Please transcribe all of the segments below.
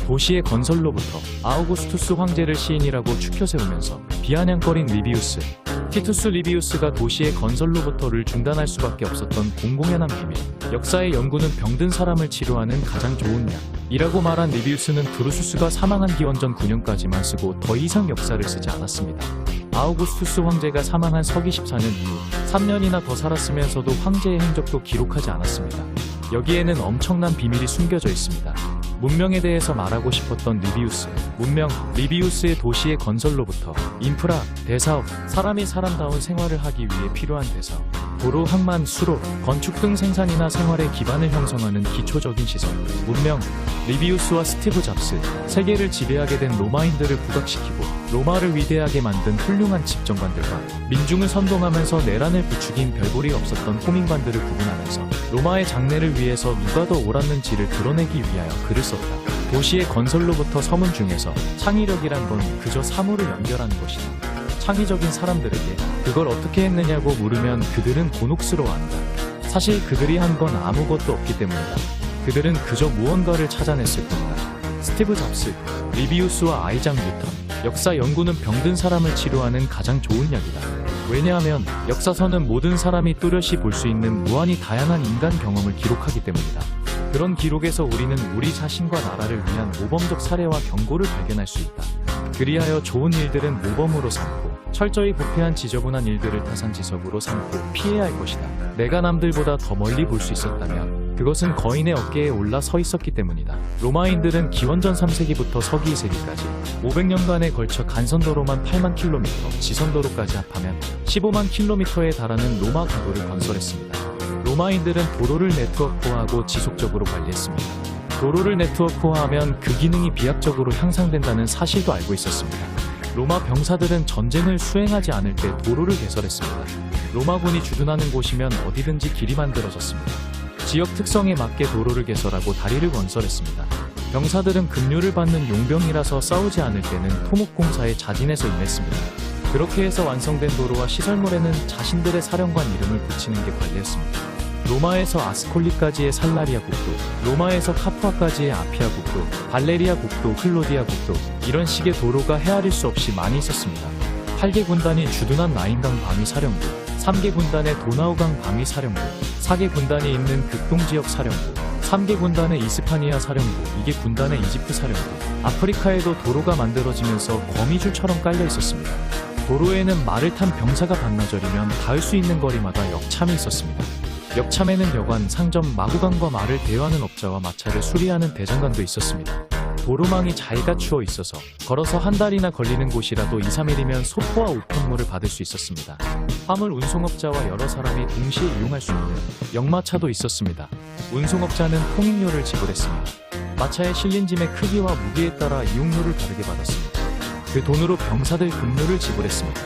도시의 건설로부터 아우구스투스 황제를 시인이라고 추켜 세우면서 비아냥거린 리비우스. 티투스 리비우스가 도시의 건설로부터를 중단할 수밖에 없었던 공공연한 비밀. 역사의 연구는 병든 사람을 치료하는 가장 좋은 약이라고 말한 리비우스는 드루수스가 사망한 기원전 9년까지만 쓰고 더 이상 역사를 쓰지 않았습니다. 아우구스투스 황제가 사망한 서기 14년 이후 3년이나 더 살았으면서도 황제의 행적도 기록하지 않았습니다. 여기에는 엄청난 비밀이 숨겨져 있습니다. 문명에 대해서 말하고 싶었던 리비우스. 문명, 리비우스의 도시의 건설로부터 인프라, 대사업, 사람이 사람다운 생활을 하기 위해 필요한 대사업, 도로, 항만, 수로, 건축 등 생산이나 생활의 기반을 형성하는 기초적인 시설. 문명, 리비우스와 스티브 잡스, 세계를 지배하게 된 로마인들을 부각시키고 로마를 위대하게 만든 훌륭한 집정관들과 민중을 선동하면서 내란을 부추긴 별볼이 없었던 호민관들을 구분하면서 로마의 장래를 위해서 누가 더 옳았는지를 드러내기 위하여 글을 썼다. 도시의 건설로부터 서문 중에서 창의력이란 건 그저 사물을 연결하는 것이다. 창의적인 사람들에게 그걸 어떻게 했느냐고 물으면 그들은 곤혹스러워한다. 사실 그들이 한 건 아무것도 없기 때문이다. 그들은 그저 무언가를 찾아냈을 뿐이다. 스티브 잡스, 리비우스와 아이작 뉴턴. 역사 연구는 병든 사람을 치료하는 가장 좋은 약이다. 왜냐하면 역사서는 모든 사람이 뚜렷이 볼 수 있는 무한히 다양한 인간 경험을 기록하기 때문이다. 그런 기록에서 우리는 우리 자신과 나라를 위한 모범적 사례와 경고를 발견할 수 있다. 그리하여 좋은 일들은 모범으로 삼고 철저히 부패한 지저분한 일들을 타산지석으로 삼고 피해야 할 것이다. 내가 남들보다 더 멀리 볼 수 있었다면 그것은 거인의 어깨에 올라 서 있었기 때문이다. 로마인들은 기원전 3세기부터 서기 2세기까지 500년간에 걸쳐 간선도로만 8만 킬로미터, 지선도로까지 합하면 15만 킬로미터에 달하는 로마 가도를 건설했습니다. 로마인들은 도로를 네트워크화하고 지속적으로 관리했습니다. 도로를 네트워크화하면 그 기능이 비약적으로 향상된다는 사실도 알고 있었습니다. 로마 병사들은 전쟁을 수행하지 않을 때 도로를 개설했습니다. 로마군이 주둔하는 곳이면 어디든지 길이 만들어졌습니다. 지역 특성에 맞게 도로를 개설하고 다리를 건설했습니다. 병사들은 급료를 받는 용병이라서 싸우지 않을 때는 토목공사에 자진해서 임했습니다. 그렇게 해서 완성된 도로와 시설물에는 자신들의 사령관 이름을 붙이는 게 관례였습니다. 로마에서 아스콜리까지의 살라리아 국도, 로마에서 카푸아까지의 아피아 국도, 발레리아 국도, 클로디아 국도, 이런 식의 도로가 헤아릴 수 없이 많이 있었습니다. 8개 군단이 주둔한 라인강 방위사령부, 3개 군단의 도나우강 방위사령부, 4개 군단이 있는 극동지역 사령부, 3개 군단의 이스파니아 사령부, 2개 군단의 이집트 사령부. 아프리카에도 도로가 만들어지면서 거미줄처럼 깔려 있었습니다. 도로에는 말을 탄 병사가 반나절이면 닿을 수 있는 거리마다 역참이 있었습니다. 역참에는 여관, 상점, 마구간과 말을 대여하는 업자와 마차를 수리하는 대장간도 있었습니다. 도로망이 잘 갖추어 있어서 걸어서 한 달이나 걸리는 곳이라도 2, 3일이면 소포와 우편물을 받을 수 있었습니다. 화물 운송업자와 여러 사람이 동시에 이용할 수 있는 역마차도 있었습니다. 운송업자는 통행료를 지불했습니다. 마차에 실린 짐의 크기와 무게에 따라 이용료를 다르게 받았습니다. 그 돈으로 병사들 급료를 지불했습니다.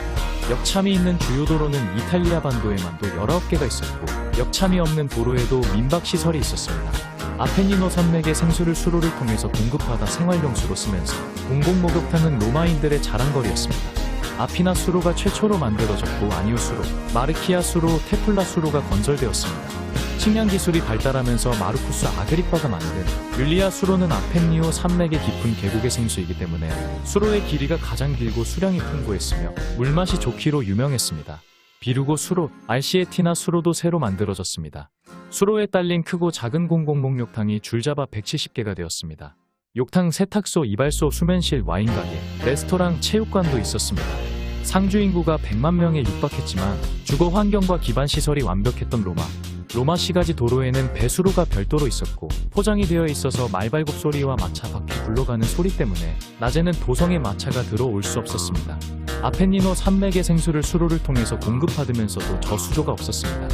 역참이 있는 주요 도로는 이탈리아 반도에만도 19개가 있었고 역참이 없는 도로에도 민박시설이 있었습니다. 아펜니노 산맥의 생수를 수로를 통해서 공급받아 생활용수로 쓰면서 공공목욕탕은 로마인들의 자랑거리였습니다. 아피나 수로가 최초로 만들어졌고 아니오 수로, 마르키아 수로, 테플라 수로가 건설되었습니다. 식량 기술이 발달하면서 마르쿠스 아그리빠가 만든 율리아 수로는 아펜니오 산맥의 깊은 계곡의 생수이기 때문에 수로의 길이가 가장 길고 수량이 풍부했으며 물맛이 좋기로 유명했습니다. 비루고 수로, 알시에티나 수로도 새로 만들어졌습니다. 수로에 딸린 크고 작은 공공목욕탕이 줄잡아 170개가 되었습니다. 욕탕, 세탁소, 이발소, 수면실, 와인가게, 레스토랑, 체육관도 있었습니다. 상주 인구가 100만 명에 육박했지만 주거 환경과 기반 시설이 완벽했던 로마 시가지 도로에는 배수로가 별도로 있었고 포장이 되어 있어서 말발굽 소리와 마차 바퀴 굴러가는 소리 때문에 낮에는 도성에 마차가 들어올 수 없었습니다. 아펜니노 산맥의 생수를 수로를 통해서 공급받으면서도 저수조가 없었습니다.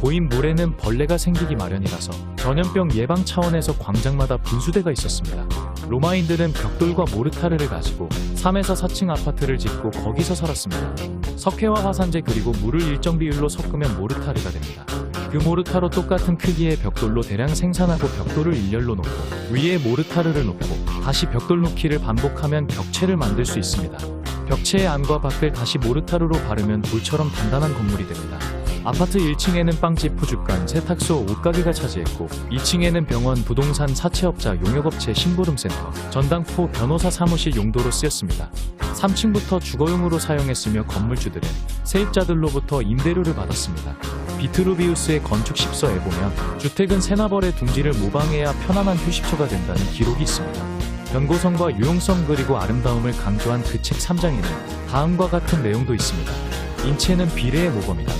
고인 물에는 벌레가 생기기 마련이라서 전염병 예방 차원에서 광장마다 분수대가 있었습니다. 로마인들은 벽돌과 모르타르를 가지고 3에서 4층 아파트를 짓고 거기서 살았습니다. 석회와 화산재 그리고 물을 일정 비율로 섞으면 모르타르가 됩니다. 그 모르타르 똑같은 크기의 벽돌로 대량 생산하고 벽돌을 일렬로 놓고 위에 모르타르를 놓고 다시 벽돌 놓기를 반복하면 벽체를 만들 수 있습니다. 벽체의 안과 밖을 다시 모르타르로 바르면 돌처럼 단단한 건물이 됩니다. 아파트 1층에는 빵집, 푸주간, 세탁소, 옷가게가 차지했고 2층에는 병원, 부동산, 사채업자, 용역업체, 심부름센터, 전당포, 변호사 사무실 용도로 쓰였습니다. 3층부터 주거용으로 사용했으며 건물주들은 세입자들로부터 임대료를 받았습니다. 비트루비우스의 건축 십서에 보면 주택은 세나벌의 둥지를 모방해야 편안한 휴식처가 된다는 기록이 있습니다. 견고성과 유용성 그리고 아름다움을 강조한 그 책 3장에는 다음과 같은 내용도 있습니다. 인체는 비례의 모범이다.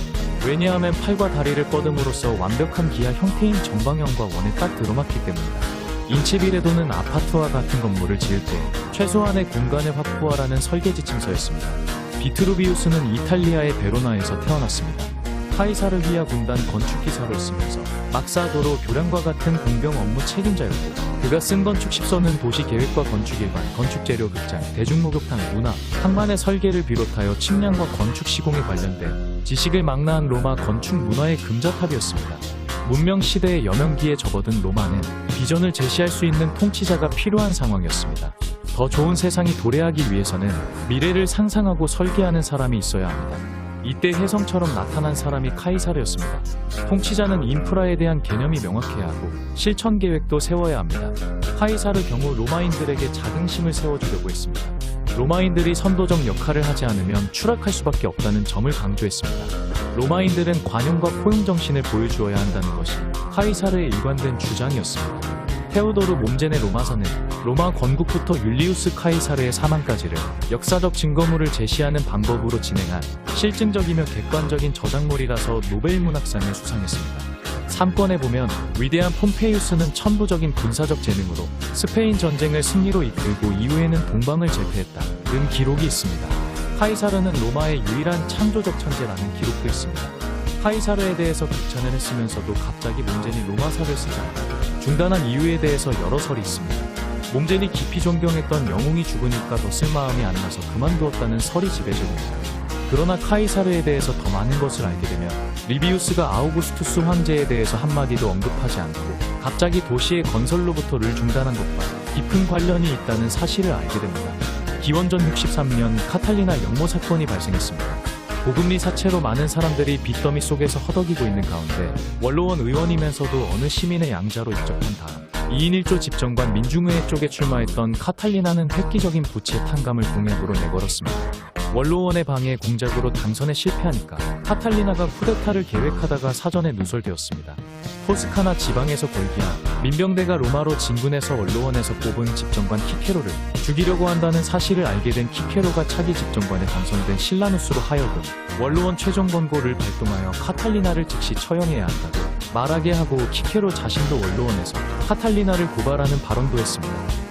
왜냐하면 팔과 다리를 뻗음으로써 완벽한 기하 형태인 정방형과 원에 딱 들어맞기 때문이다. 인체 비례도는 아파트와 같은 건물을 지을 때 최소한의 공간을 확보하라는 설계 지침서였습니다. 비트루비우스는 이탈리아의 베로나에서 태어났습니다. 카이사르히아 군단 건축기사로 쓰면서 막사도로 교량과 같은 공병 업무 책임자였고 그가 쓴 건축 십서는 도시계획과 건축일반, 건축재료 극장, 대중목욕탕, 문화, 항만의 설계를 비롯하여 측량과 건축 시공에 관련된 지식을 망라한 로마 건축 문화의 금자탑이었습니다. 문명 시대의 여명기에 접어든 로마는 비전을 제시할 수 있는 통치자가 필요한 상황이었습니다. 더 좋은 세상이 도래하기 위해서는 미래를 상상하고 설계하는 사람이 있어야 합니다. 이때 혜성처럼 나타난 사람이 카이사르였습니다. 통치자는 인프라에 대한 개념이 명확해야 하고 실천 계획도 세워야 합니다. 카이사르 경우 로마인들에게 자긍심을 세워주려고 했습니다. 로마인들이 선도적 역할을 하지 않으면 추락할 수밖에 없다는 점을 강조했습니다. 로마인들은 관용과 포용 정신을 보여주어야 한다는 것이 카이사르의 일관된 주장이었습니다. 테오도르 몬제네 로마서는 로마 건국부터 율리우스 카이사르의 사망까지를 역사적 증거물을 제시하는 방법으로 진행한 실증적이며 객관적인 저작물이라서 노벨 문학상을 수상했습니다. 3권에 보면 위대한 폼페이우스는 천부적인 군사적 재능으로 스페인 전쟁을 승리로 이끌고 이후에는 동방을 제패했다는 기록이 있습니다. 카이사르는 로마의 유일한 창조적 천재라는 기록도 있습니다. 카이사르에 대해서 극찬을 했으면서도 갑자기 몬제니 로마사를 쓰지 않고 중단한 이유에 대해서 여러 설이 있습니다. 몬제니 깊이 존경했던 영웅이 죽으니까 더 쓸 마음이 안 나서 그만두었다는 설이 지배적입니다. 그러나 카이사르에 대해서 더 많은 것을 알게 되면 리비우스가 아우구스투스 황제에 대해서 한마디도 언급하지 않고 갑자기 도시의 건설로부터를 중단한 것과 깊은 관련이 있다는 사실을 알게 됩니다. 기원전 63년 카탈리나 역모 사건이 발생했습니다. 고금리 사채로 많은 사람들이 빚더미 속에서 허덕이고 있는 가운데 원로원 의원이면서도 어느 시민의 양자로 입적한 다음 2인 1조 집정관 민중의회 쪽에 출마했던 카탈리나는 획기적인 부채 탕감을 공약으로 내걸었습니다. 원로원의 방해 공작으로 당선에 실패하니까 카탈리나가 쿠데타를 계획하다가 사전에 누설되었습니다. 토스카나 지방에서 걸기한 민병대가 로마로 진군해서 원로원에서 뽑은 집정관 키케로를 죽이려고 한다는 사실을 알게 된 키케로가 차기 집정관에 당선된 실라누스로 하여금 원로원 최종 권고를 발동하여 카탈리나를 즉시 처형해야 한다고 말하게 하고 키케로 자신도 원로원에서 카탈리나를 고발하는 발언도 했습니다.